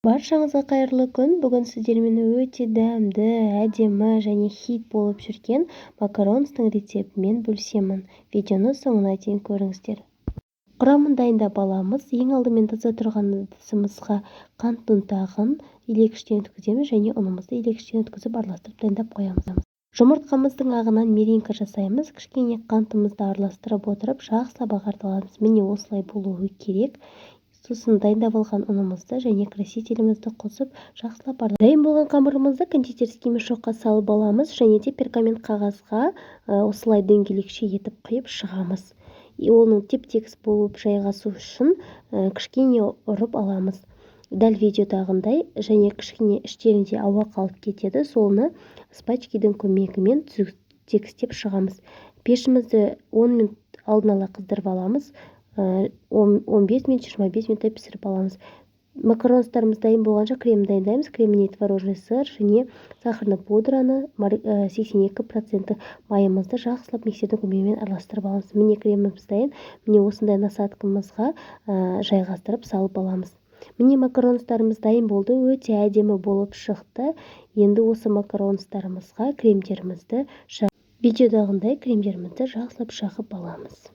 Баршаңызға қайырлы күн. Бүгін сіздермен өте дәмді, әдемі және хит болып жүрген макаронстың рецептімен бөлісемін. Видеоны соңына дейін көріңіздер. Құрамын дайындап аламыз. Ең алдымен таза тұрған ыдысымызға қант ұнтағын иленгіштен өткіземіз және ұнымызды иленгіштен өткізіп араластырып дайындап қоямыз. Жұмыртқамыздың ағынан меренка жасаймыз. Кішкене қантымызды араластырып отырып жақсылап ағартып аламыз. Міне осылай болуы керек. Сосын дайындап алған ұнымызды және красителімізді қосып жақсылап дайын болған қамырымызды кондитерский мешокқа салып аламыз және де пергамент қағазға осылай дөңгелекше етіп құйып шығамыз. Оның теп-тегіс болып жайғасу үшін кішкене ұрып аламыз. Дәл видеодағындай және кішкене іштерінде ауа қалып кетеді, соны спачкидің көмегімен тегістеп шығамыз. Пешімізді 10 минут алдын ала қыздырып аламыз. 15 минут 25 минуттай пісіріп аламыз. Макаронстарымыз дайын болғанша крем дайындаймыз. Креміне творожный сыр және сахарный пудраны 82% майымызды жақсылап миксердің көмегімен араластырып аламыз. Міне креміміз дайын. Міне осындай насадкамызға жайғастырып салып аламыз. Міне макаронстарымыз дайын болды. Өте әдемі болып шықты. Енді осы макаронстарымызға кремдерімізді видеодағындай кремдерімізді жақсылап жағып аламыз.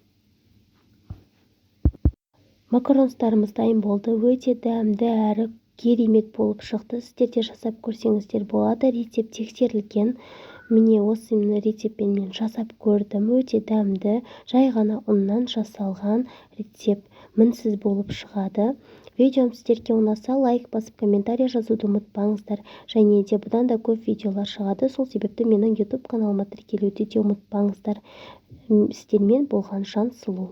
Макаронстарымыз дайын болды. Өте дәмді әрі керемет болып шықты. Сіздер де жасап көрсеңіздер болады. Рецепт тексерілген. Міне осы рецептпен мен жасап көрдім. Өте дәмді, жай ғана ұннан жасалған рецепт мінсіз болып шығады. Видеом сіздерге ұнаса, лайк басып комментарий жазуды ұмытпаңыздар. Және де бұдан да көп видеолар шығады. Сол себепті менің YouTube каналыма тіркелуді де ұмытпаңыздар. Сіздермен болған Жансұлу.